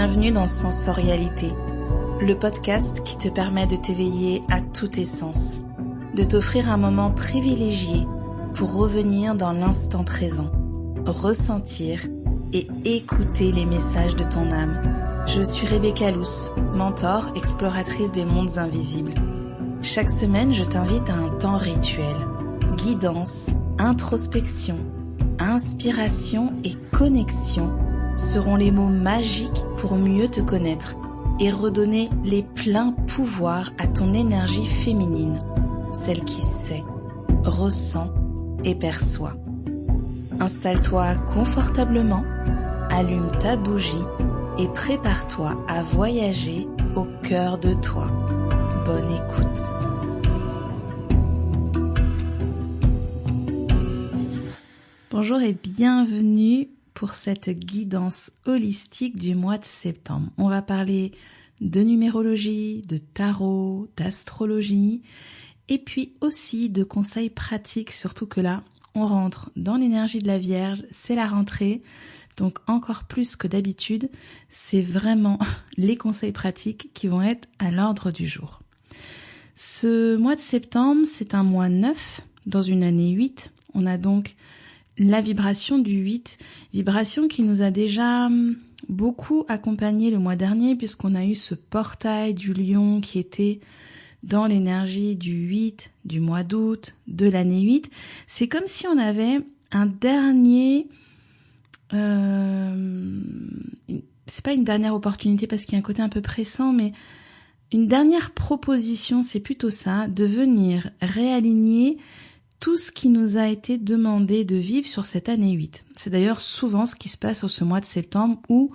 Bienvenue dans Sensorialité, le podcast qui te permet de t'éveiller à tous tes sens, de t'offrir un moment privilégié pour revenir dans l'instant présent, ressentir et écouter les messages de ton âme. Je suis Rebecca Lous, mentor, exploratrice des mondes invisibles. Chaque semaine, je t'invite à un temps rituel, guidance, introspection, inspiration et connexion seront les mots magiques pour mieux te connaître et redonner les pleins pouvoirs à ton énergie féminine, celle qui sait, ressent et perçoit. Installe-toi confortablement, allume ta bougie et prépare-toi à voyager au cœur de toi. Bonne écoute. Bonjour et bienvenue pour cette guidance holistique du mois de septembre. On va parler de numérologie, de tarot, d'astrologie et puis aussi de conseils pratiques, surtout que là, on rentre dans l'énergie de la Vierge, c'est la rentrée, donc encore plus que d'habitude, c'est vraiment les conseils pratiques qui vont être à l'ordre du jour. Ce mois de septembre, c'est un mois 9 dans une année 8. On a donc la vibration du 8, vibration qui nous a déjà beaucoup accompagné le mois dernier puisqu'on a eu ce portail du lion qui était dans l'énergie du 8, du mois d'août, de l'année 8. C'est comme si on avait un dernier... c'est pas une dernière opportunité parce qu'il y a un côté un peu pressant, mais une dernière proposition, c'est plutôt ça, de venir réaligner tout ce qui nous a été demandé de vivre sur cette année 8. C'est d'ailleurs souvent ce qui se passe sur ce mois de septembre où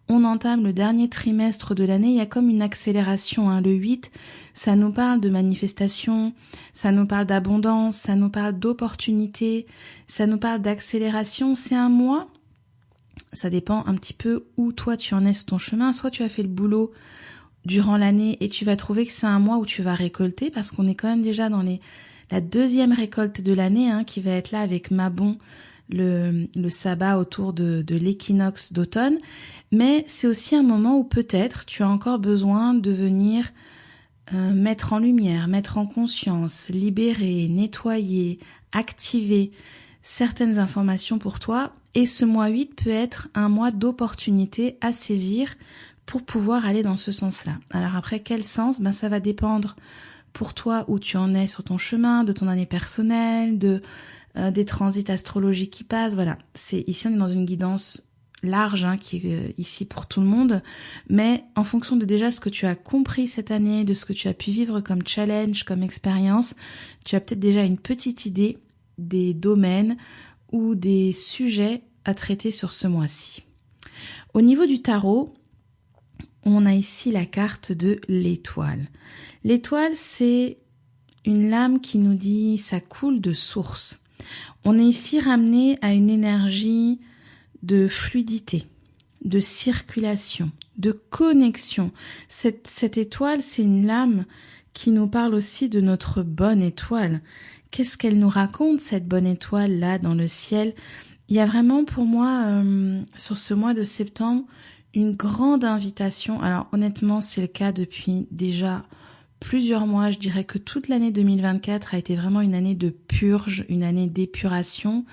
on entame le dernier trimestre de l'année. Il y a comme une accélération. Le 8, ça nous parle de manifestation, ça nous parle d'abondance, ça nous parle d'opportunité, ça nous parle d'accélération. C'est un mois, ça dépend un petit peu où toi tu en es sur ton chemin. Soit tu as fait le boulot durant l'année et tu vas trouver que c'est un mois où tu vas récolter parce qu'on est quand même déjà dans la deuxième récolte de l'année qui va être là avec Mabon, le sabbat autour de l'équinoxe d'automne. Mais c'est aussi un moment où peut-être tu as encore besoin de venir mettre en lumière, mettre en conscience, libérer, nettoyer, activer certaines informations pour toi. Et ce mois 8 peut être un mois d'opportunité à saisir pour pouvoir aller dans ce sens-là. Alors après, quel sens ? Ça va dépendre pour toi où tu en es sur ton chemin, de ton année personnelle, des transits astrologiques qui passent, voilà. Ici on est dans une guidance large qui est ici pour tout le monde, mais en fonction de déjà ce que tu as compris cette année, de ce que tu as pu vivre comme challenge, comme expérience, tu as peut-être déjà une petite idée des domaines ou des sujets à traiter sur ce mois-ci. Au niveau du tarot, on a ici la carte de l'étoile. L'étoile, c'est une lame qui nous dit ça coule de source. On est ici ramené à une énergie de fluidité, de circulation, de connexion. Cette étoile, c'est une lame qui nous parle aussi de notre bonne étoile. Qu'est-ce qu'elle nous raconte, cette bonne étoile-là dans le ciel ? Il y a vraiment pour moi, sur ce mois de septembre, une grande invitation. Alors honnêtement, c'est le cas depuis déjà plusieurs mois. Je dirais que toute l'année 2024 a été vraiment une année de purge, une année d'épuration.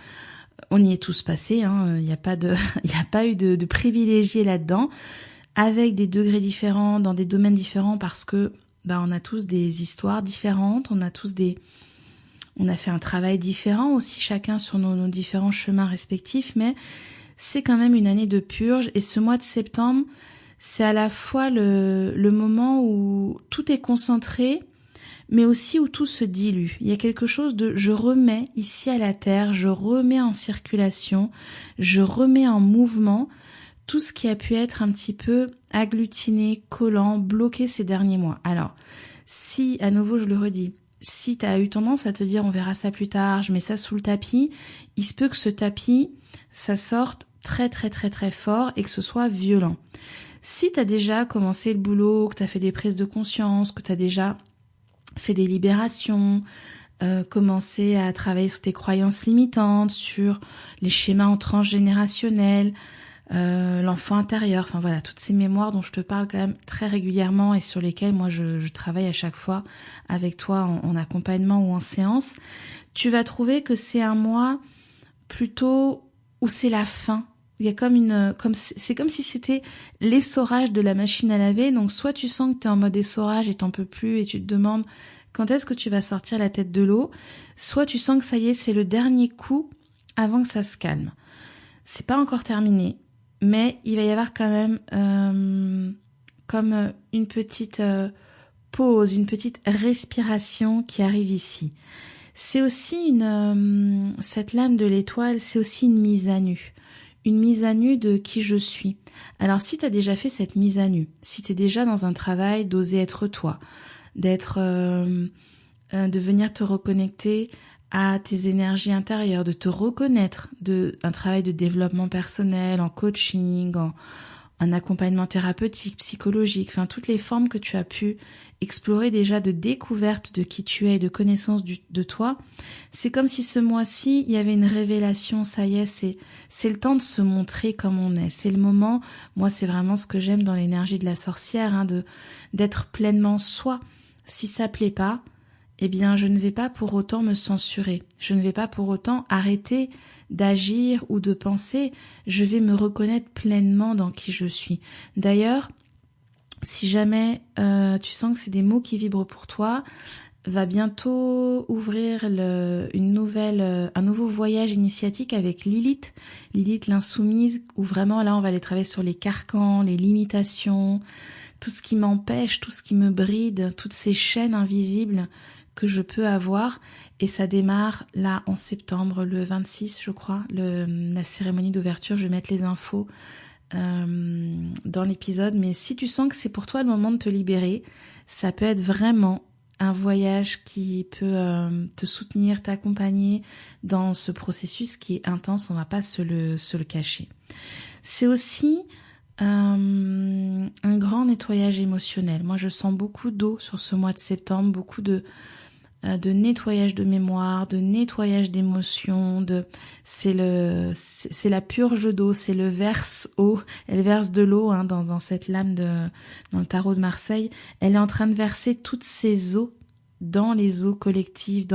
On y est tous passés, il n'y a pas eu de privilégiés là-dedans, avec des degrés différents, dans des domaines différents, parce que on a tous des histoires différentes, on a fait un travail différent aussi, chacun sur nos différents chemins respectifs, mais c'est quand même une année de purge. Et ce mois de septembre, c'est à la fois le moment où tout est concentré, mais aussi où tout se dilue. Il y a quelque chose de je remets ici à la terre, je remets en circulation, je remets en mouvement tout ce qui a pu être un petit peu agglutiné, collant, bloqué ces derniers mois. Alors, si, à nouveau je le redis, si tu as eu tendance à te dire on verra ça plus tard, je mets ça sous le tapis, il se peut que ce tapis, ça sorte très très très très fort et que ce soit violent. Si tu as déjà commencé le boulot, que tu as fait des prises de conscience, que tu as déjà fait des libérations, commencé à travailler sur tes croyances limitantes, sur les schémas en transgénérationnels, l'enfant intérieur, enfin voilà, toutes ces mémoires dont je te parle quand même très régulièrement et sur lesquelles moi je travaille à chaque fois avec toi en accompagnement ou en séance, tu vas trouver que c'est un mois plutôt où c'est la fin. Il y a c'est comme si c'était l'essorage de la machine à laver. Donc soit tu sens que tu es en mode essorage et t'en peux plus et tu te demandes quand est-ce que tu vas sortir la tête de l'eau, soit tu sens que ça y est, c'est le dernier coup avant que ça se calme. C'est pas encore terminé, mais il va y avoir quand même comme une petite pause, une petite respiration qui arrive ici. C'est aussi cette lame de l'étoile, c'est aussi une mise à nu. Une mise à nu de qui je suis. Alors si tu as déjà fait cette mise à nu, si tu es déjà dans un travail d'oser être toi, de venir te reconnecter à tes énergies intérieures, de te reconnaître, un travail de développement personnel, en coaching, en accompagnement thérapeutique, psychologique, enfin toutes les formes que tu as pu explorer déjà de découverte de qui tu es et de connaissance de toi, c'est comme si ce mois-ci, il y avait une révélation, ça y est, c'est le temps de se montrer comme on est, c'est le moment, moi c'est vraiment ce que j'aime dans l'énergie de la sorcière, d'être pleinement soi. Si ça plaît pas, eh bien je ne vais pas pour autant me censurer, je ne vais pas pour autant arrêter d'agir ou de penser, je vais me reconnaître pleinement dans qui je suis. D'ailleurs, si jamais tu sens que c'est des mots qui vibrent pour toi, va bientôt ouvrir un nouveau voyage initiatique avec Lilith l'insoumise, où vraiment là on va aller travailler sur les carcans, les limitations, tout ce qui m'empêche, tout ce qui me bride, toutes ces chaînes invisibles que je peux avoir, et ça démarre là en septembre, le 26 je crois, la cérémonie d'ouverture. Je vais mettre les infos dans l'épisode, mais si tu sens que c'est pour toi le moment de te libérer, ça peut être vraiment un voyage qui peut te soutenir, t'accompagner dans ce processus qui est intense, on va pas se le cacher. C'est aussi un grand nettoyage émotionnel. Moi je sens beaucoup d'eau sur ce mois de septembre, beaucoup de nettoyage de mémoire, de nettoyage d'émotions, c'est la purge d'eau, c'est le verse eau, elle verse de l'eau dans cette lame dans le tarot de Marseille, elle est en train de verser toutes ces eaux dans les eaux collectives,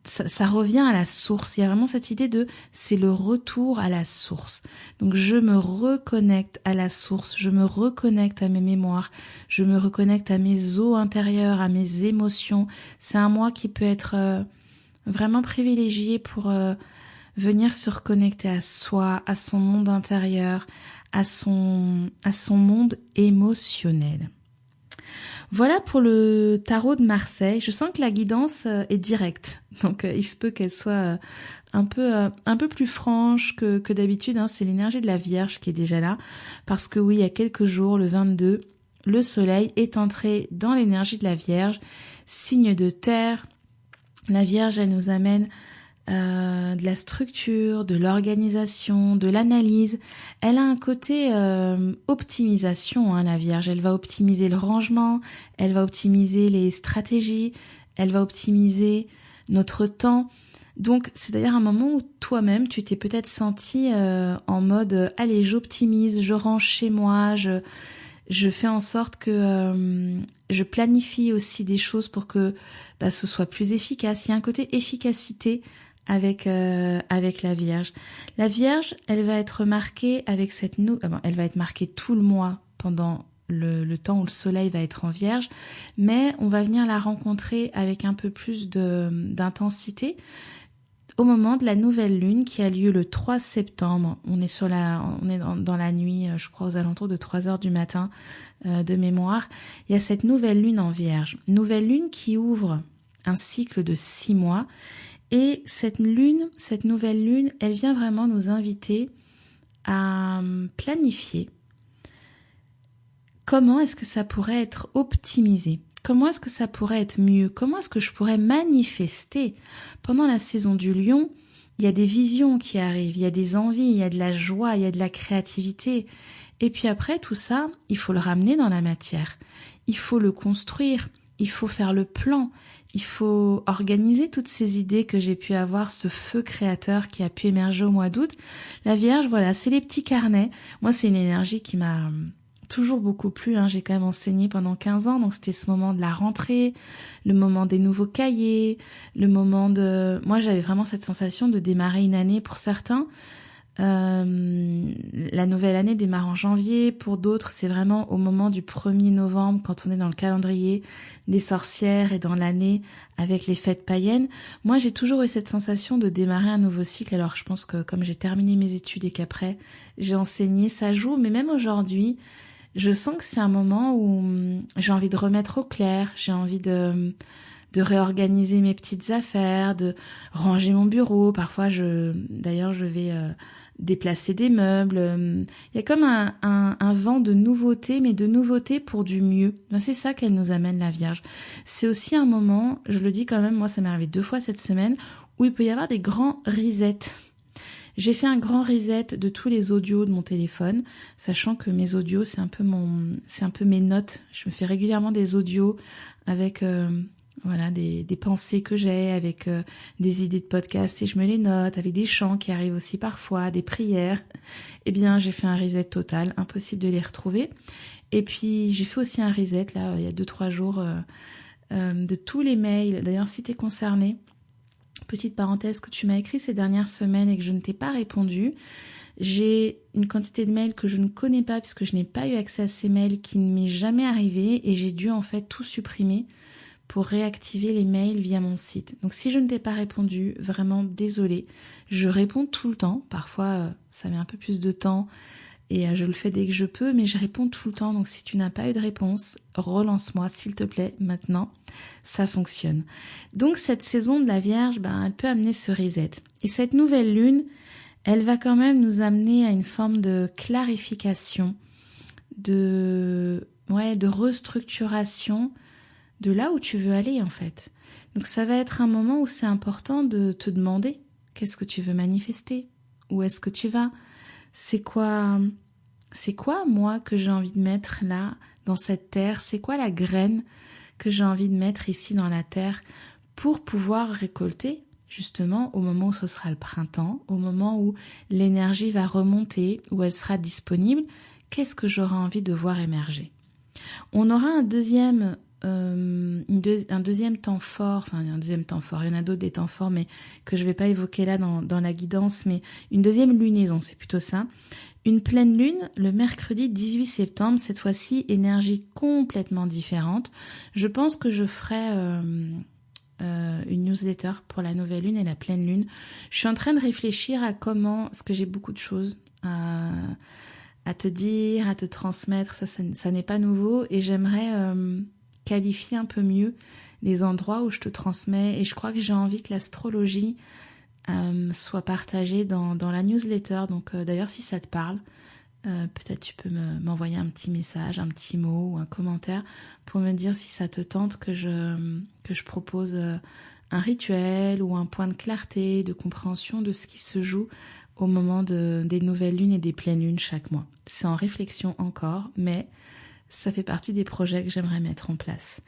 ça revient à la source. Il y a vraiment cette idée c'est le retour à la source. Donc je me reconnecte à la source, je me reconnecte à mes mémoires, je me reconnecte à mes eaux intérieures, à mes émotions. C'est un mois qui peut être vraiment privilégié pour venir se reconnecter à soi, à son monde intérieur, à son monde émotionnel. Voilà pour le tarot de Marseille. Je sens que la guidance est directe, donc il se peut qu'elle soit un peu plus franche que d'habitude. C'est l'énergie de la Vierge qui est déjà là, parce que oui, il y a quelques jours, le 22, le Soleil est entré dans l'énergie de la Vierge, signe de terre. La Vierge, elle nous amène de la structure, de l'organisation, de l'analyse. Elle a un côté optimisation, la Vierge. Elle va optimiser le rangement, elle va optimiser les stratégies, elle va optimiser notre temps. Donc c'est d'ailleurs un moment où toi-même tu t'es peut-être senti en mode allez, j'optimise, je range chez moi, je fais en sorte que je planifie aussi des choses pour que ce soit plus efficace. Il y a un côté efficacité avec la Vierge. La Vierge, elle va être marquée avec elle va être marquée tout le mois pendant le temps où le Soleil va être en Vierge, mais on va venir la rencontrer avec un peu plus d'intensité au moment de la nouvelle lune qui a lieu le 3 septembre. On est dans la nuit, je crois aux alentours de 3h du matin de mémoire. Il y a cette nouvelle lune en Vierge. Nouvelle lune qui ouvre un cycle de 6 mois. Et cette nouvelle lune, elle vient vraiment nous inviter à planifier comment est-ce que ça pourrait être optimisé. Comment est-ce que ça pourrait être mieux? Comment est-ce que je pourrais manifester? Pendant la saison du Lion, il y a des visions qui arrivent, il y a des envies, il y a de la joie, il y a de la créativité. Et puis après, tout ça, il faut le ramener dans la matière. Il faut le construire, il faut faire le plan, il faut organiser toutes ces idées que j'ai pu avoir, ce feu créateur qui a pu émerger au mois d'août. La Vierge, voilà, c'est les petits carnets. Moi, c'est une énergie qui m'a toujours beaucoup plu, hein. J'ai quand même enseigné pendant 15 ans, donc c'était ce moment de la rentrée, le moment des nouveaux cahiers, le moment de... Moi, j'avais vraiment cette sensation de démarrer une année pour certains. La nouvelle année démarre en janvier, pour d'autres c'est vraiment au moment du 1er novembre quand on est dans le calendrier des sorcières et dans l'année avec les fêtes païennes. Moi j'ai toujours eu cette sensation de démarrer un nouveau cycle, alors je pense que comme j'ai terminé mes études et qu'après j'ai enseigné, ça joue, mais même aujourd'hui je sens que c'est un moment où j'ai envie de remettre au clair, j'ai envie de réorganiser mes petites affaires, de ranger mon bureau. Parfois, d'ailleurs, je vais déplacer des meubles. Il y a comme un vent de nouveauté, mais de nouveauté pour du mieux. Ben, c'est ça qu'elle nous amène, la Vierge. C'est aussi un moment, je le dis quand même, moi ça m'est arrivé 2 fois cette semaine, où il peut y avoir des grands resets. J'ai fait un grand reset de tous les audios de mon téléphone, sachant que mes audios, c'est un peu mes notes. Je me fais régulièrement des audios avec voilà, des pensées que j'ai, avec des idées de podcast et je me les note, avec des chants qui arrivent aussi parfois, des prières. Eh bien, j'ai fait un reset total, impossible de les retrouver. Et puis, j'ai fait aussi un reset, là, il y a 2-3 jours, de tous les mails. D'ailleurs, si tu es concerné, petite parenthèse, que tu m'as écrit ces dernières semaines et que je ne t'ai pas répondu, j'ai une quantité de mails que je ne connais pas puisque je n'ai pas eu accès à ces mails qui ne m'est jamais arrivé et j'ai dû en fait tout supprimer pour réactiver les mails via mon site. Donc si je ne t'ai pas répondu, vraiment désolée. Je réponds tout le temps. Parfois, ça met un peu plus de temps et je le fais dès que je peux, mais je réponds tout le temps. Donc si tu n'as pas eu de réponse, relance-moi s'il te plaît maintenant. Ça fonctionne. Donc cette saison de la Vierge, elle peut amener ce reset. Et cette nouvelle lune, elle va quand même nous amener à une forme de clarification, de restructuration de là où tu veux aller en fait. Donc ça va être un moment où c'est important de te demander qu'est-ce que tu veux manifester, où est-ce que tu vas, c'est quoi moi que j'ai envie de mettre là dans cette terre, c'est quoi la graine que j'ai envie de mettre ici dans la terre pour pouvoir récolter justement au moment où ce sera le printemps, au moment où l'énergie va remonter, où elle sera disponible, qu'est-ce que j'aurai envie de voir émerger. On aura un deuxième temps fort, il y en a d'autres des temps forts, mais que je ne vais pas évoquer là dans la guidance, mais une deuxième lunaison, c'est plutôt ça. Une pleine lune, le mercredi 18 septembre, cette fois-ci, énergie complètement différente. Je pense que je ferai une newsletter pour la nouvelle lune et la pleine lune. Je suis en train de réfléchir à comment, parce que j'ai beaucoup de choses à te dire, à te transmettre, ça n'est pas nouveau, et j'aimerais qualifier un peu mieux les endroits où je te transmets, et je crois que j'ai envie que l'astrologie soit partagée dans la newsletter. Donc d'ailleurs si ça te parle, peut-être tu peux m'envoyer un petit message, un petit mot ou un commentaire pour me dire si ça te tente que je propose un rituel ou un point de clarté, de compréhension de ce qui se joue au moment des nouvelles lunes et des pleines lunes chaque mois. C'est en réflexion encore, mais ça fait partie des projets que j'aimerais mettre en place.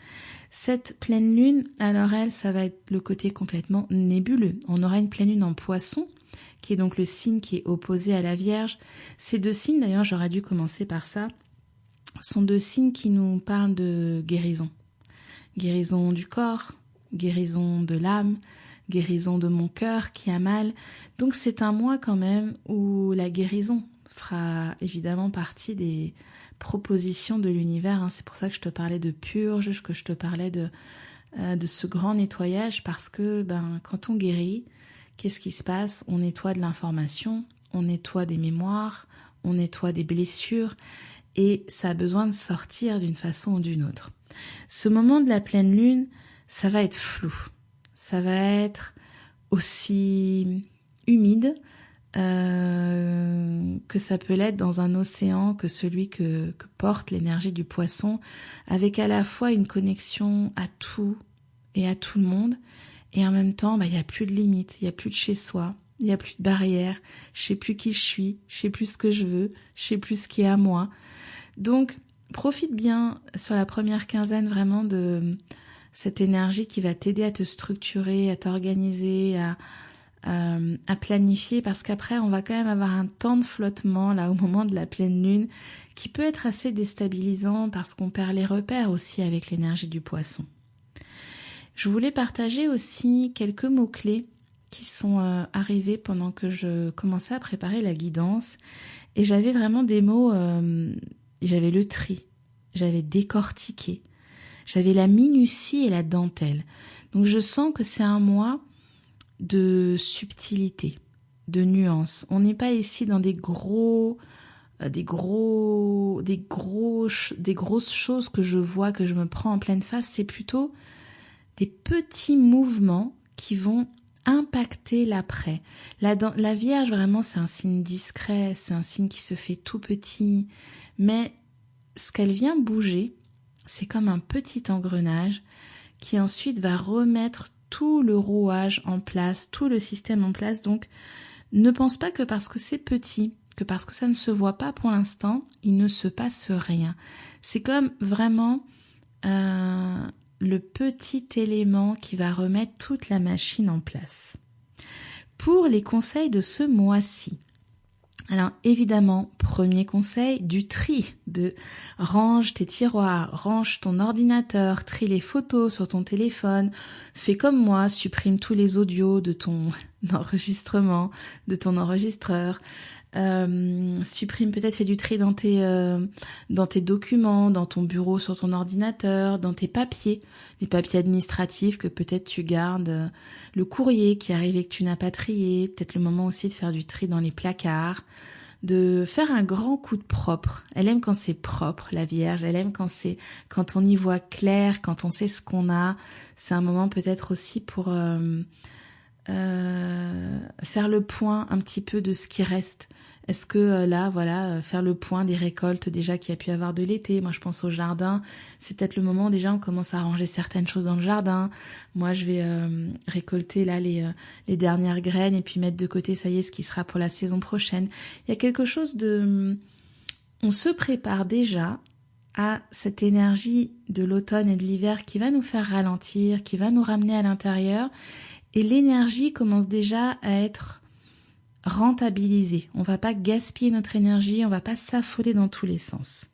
Cette pleine lune, alors elle, ça va être le côté complètement nébuleux. On aura une pleine lune en Poisson, qui est donc le signe qui est opposé à la Vierge. Ces 2 signes, d'ailleurs j'aurais dû commencer par ça, sont 2 signes qui nous parlent de guérison. Guérison du corps, guérison de l'âme, guérison de mon cœur qui a mal. Donc c'est un mois quand même où la guérison fera évidemment partie des propositions de l'univers. C'est pour ça que je te parlais de purge, que je te parlais de ce grand nettoyage, parce que quand on guérit, qu'est-ce qui se passe? On nettoie de l'information, on nettoie des mémoires, on nettoie des blessures, et ça a besoin de sortir d'une façon ou d'une autre. Ce moment de la pleine lune, ça va être flou, ça va être aussi humide que ça peut l'être dans un océan que celui que porte l'énergie du Poisson, avec à la fois une connexion à tout et à tout le monde, et en même temps il n'y a plus de limites, il n'y a plus de chez soi, il n'y a plus de barrières, je sais plus qui je suis, je sais plus ce que je veux, je sais plus ce qui est à moi. Donc profite bien sur la première quinzaine vraiment de cette énergie qui va t'aider à te structurer, à t'organiser, à planifier, parce qu'après on va quand même avoir un temps de flottement là au moment de la pleine lune qui peut être assez déstabilisant parce qu'on perd les repères aussi avec l'énergie du poisson. Je voulais partager aussi quelques mots-clés qui sont arrivés pendant que je commençais à préparer la guidance, et j'avais vraiment des mots, j'avais le tri, j'avais décortiqué, j'avais la minutie et la dentelle. Donc je sens que c'est un mois de subtilité, de nuances. On n'est pas ici dans des grosses choses que je vois, que je me prends en pleine face. C'est plutôt des petits mouvements qui vont impacter l'après. La Vierge, vraiment, c'est un signe discret, c'est un signe qui se fait tout petit, mais ce qu'elle vient bouger, c'est comme un petit engrenage qui ensuite va remettre tout le rouage en place, tout le système en place. Donc, ne pense pas que parce que c'est petit, que parce que ça ne se voit pas pour l'instant, il ne se passe rien. C'est comme vraiment le petit élément qui va remettre toute la machine en place. Pour les conseils de ce mois-ci, alors évidemment, premier conseil, du tri, de range tes tiroirs, range ton ordinateur, trie les photos sur ton téléphone, fais comme moi, supprime tous les audios de ton enregistrement, de ton enregistreur, supprime, peut-être fais du tri dans tes documents, dans ton bureau, sur ton ordinateur, dans tes papiers, les papiers administratifs que peut-être tu gardes, le courrier qui arrive et que tu n'as pas trié, peut-être le moment aussi de faire du tri dans les placards, de faire un grand coup de propre. Elle aime quand c'est propre, la Vierge, elle aime quand on y voit clair, quand on sait ce qu'on a. C'est un moment peut-être aussi pour faire le point un petit peu de ce qui reste. Est-ce que là, voilà, faire le point des récoltes déjà qu'il y a pu avoir de l'été. Moi, je pense au jardin. C'est peut-être le moment où déjà on commence à ranger certaines choses dans le jardin. Moi, je vais récolter là les dernières graines et puis mettre de côté, ça y est, ce qui sera pour la saison prochaine. Il y a quelque chose de... On se prépare déjà à cette énergie de l'automne et de l'hiver qui va nous faire ralentir, qui va nous ramener à l'intérieur. Et l'énergie commence déjà à être rentabilisée. On ne va pas gaspiller notre énergie, on ne va pas s'affoler dans tous les sens.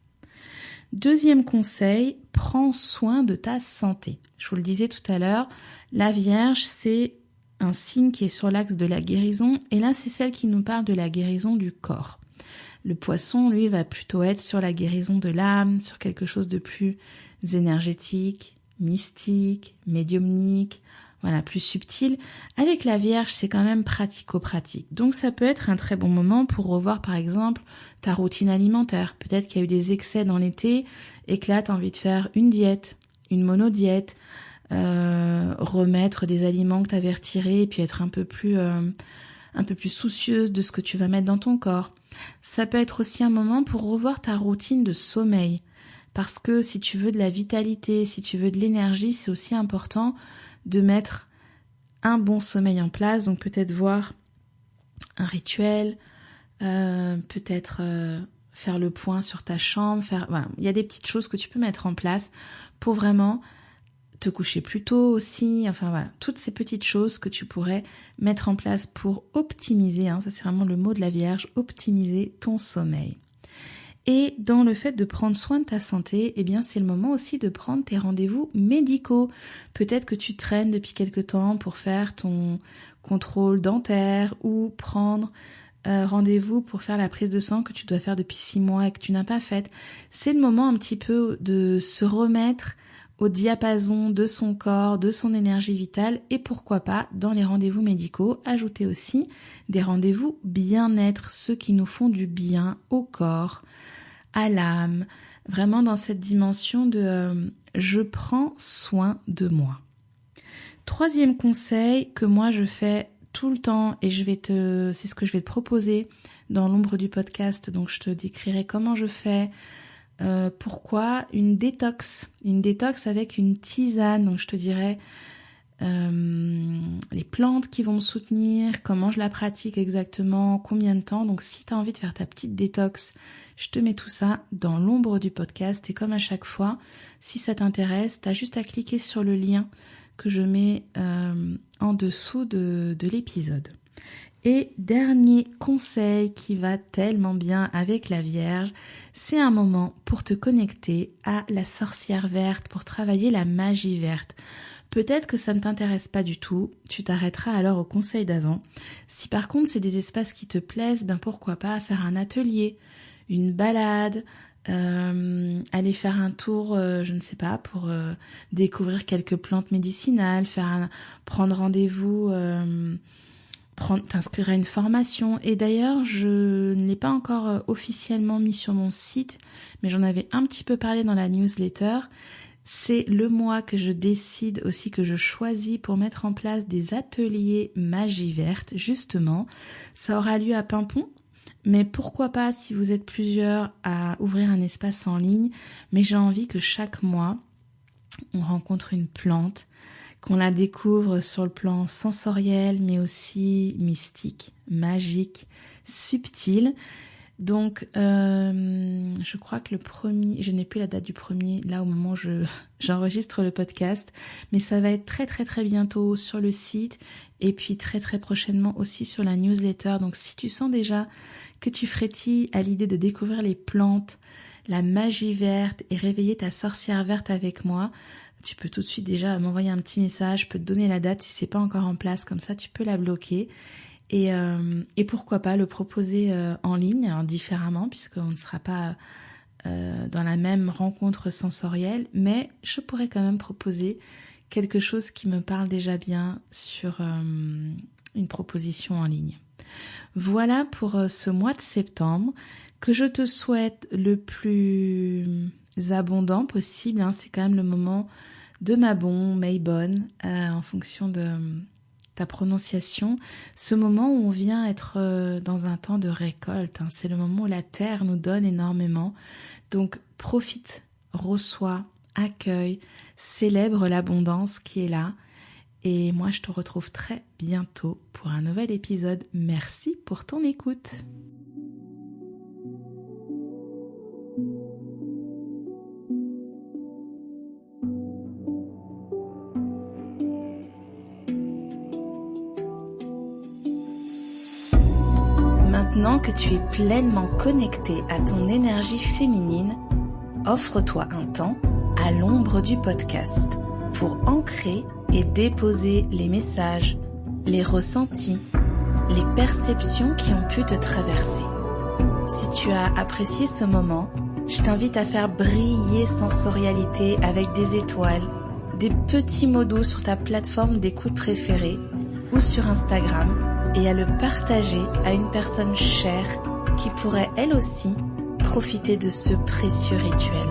Deuxième conseil, prends soin de ta santé. Je vous le disais tout à l'heure, la Vierge, c'est un signe qui est sur l'axe de la guérison, et là, c'est celle qui nous parle de la guérison du corps. Le poisson, lui, va plutôt être sur la guérison de l'âme, sur quelque chose de plus énergétique, mystique, médiumnique, voilà, plus subtil. Avec la Vierge, c'est quand même pratico-pratique. Donc ça peut être un très bon moment pour revoir par exemple ta routine alimentaire. Peut-être qu'il y a eu des excès dans l'été et que là tu as envie de faire une diète, une monodiète, remettre des aliments que tu avais retirés et puis être un peu plus soucieuse de ce que tu vas mettre dans ton corps. Ça peut être aussi un moment pour revoir ta routine de sommeil. Parce que si tu veux de la vitalité, si tu veux de l'énergie, c'est aussi important de mettre un bon sommeil en place. Donc peut-être voir un rituel, peut-être faire le point sur ta chambre. Voilà. Il y a des petites choses que tu peux mettre en place pour vraiment te coucher plus tôt aussi. Enfin voilà, toutes ces petites choses que tu pourrais mettre en place pour optimiser, ça c'est vraiment le mot de la Vierge, optimiser ton sommeil. Et dans le fait de prendre soin de ta santé, eh bien c'est le moment aussi de prendre tes rendez-vous médicaux. Peut-être que tu traînes depuis quelque temps pour faire ton contrôle dentaire ou prendre rendez-vous pour faire la prise de sang que tu dois faire depuis 6 mois et que tu n'as pas faite. C'est le moment un petit peu de se remettre au diapason de son corps, de son énergie vitale, et pourquoi pas, dans les rendez-vous médicaux, ajouter aussi des rendez-vous bien-être, ceux qui nous font du bien au corps, à l'âme, vraiment dans cette dimension de je prends soin de moi. Troisième conseil que moi je fais tout le temps, et c'est ce que je vais te proposer dans l'ombre du podcast, donc je te décrirai comment je fais. Pourquoi une détox avec une tisane. Donc je te dirais les plantes qui vont me soutenir, comment je la pratique exactement, combien de temps. Donc si tu as envie de faire ta petite détox, je te mets tout ça dans l'ombre du podcast. Et comme à chaque fois, si ça t'intéresse, tu as juste à cliquer sur le lien que je mets en dessous de l'épisode. Et dernier conseil qui va tellement bien avec la Vierge, c'est un moment pour te connecter à la sorcière verte, pour travailler la magie verte. Peut-être que ça ne t'intéresse pas du tout, tu t'arrêteras alors au conseil d'avant. Si par contre c'est des espaces qui te plaisent, pourquoi pas faire un atelier, une balade, aller faire un tour, je ne sais pas, pour découvrir quelques plantes médicinales, prendre rendez-vous, t'inscrire à une formation. Et d'ailleurs, je ne l'ai pas encore officiellement mis sur mon site, mais j'en avais un petit peu parlé dans la newsletter. C'est le mois que je décide aussi, que je choisis pour mettre en place des ateliers magie verte, justement. Ça aura lieu à Pimpon, mais pourquoi pas, si vous êtes plusieurs, à ouvrir un espace en ligne. Mais j'ai envie que chaque mois, on rencontre une plante, qu'on la découvre sur le plan sensoriel, mais aussi mystique, magique, subtil. Donc, je crois que le premier, je n'ai plus la date du premier, là au moment où j'enregistre le podcast, mais ça va être très très très bientôt sur le site et puis très très prochainement aussi sur la newsletter. Donc si tu sens déjà que tu frétilles à l'idée de découvrir les plantes, la magie verte et réveiller ta sorcière verte avec moi, tu peux tout de suite déjà m'envoyer un petit message, je peux te donner la date si c'est pas encore en place, comme ça tu peux la bloquer. Et pourquoi pas le proposer en ligne, alors différemment, puisqu'on ne sera pas dans la même rencontre sensorielle, mais je pourrais quand même proposer quelque chose qui me parle déjà bien sur une proposition en ligne. Voilà pour ce mois de septembre, que je te souhaite le plus abondant possible, hein. C'est quand même le moment de Mabon, Maybonne, en fonction de ta prononciation, ce moment où on vient être dans un temps de récolte, hein. C'est le moment où la terre nous donne énormément. Donc profite, reçois, accueille, célèbre l'abondance qui est là. Et moi je te retrouve très bientôt pour un nouvel épisode. Merci pour ton écoute. Maintenant que tu es pleinement connecté à ton énergie féminine, offre-toi un temps à l'ombre du podcast pour ancrer et déposer les messages, les ressentis, les perceptions qui ont pu te traverser. Si tu as apprécié ce moment, je t'invite à faire briller sensorialité avec des étoiles, des petits mots doux sur ta plateforme d'écoute préférée ou sur Instagram, et à le partager à une personne chère qui pourrait elle aussi profiter de ce précieux rituel.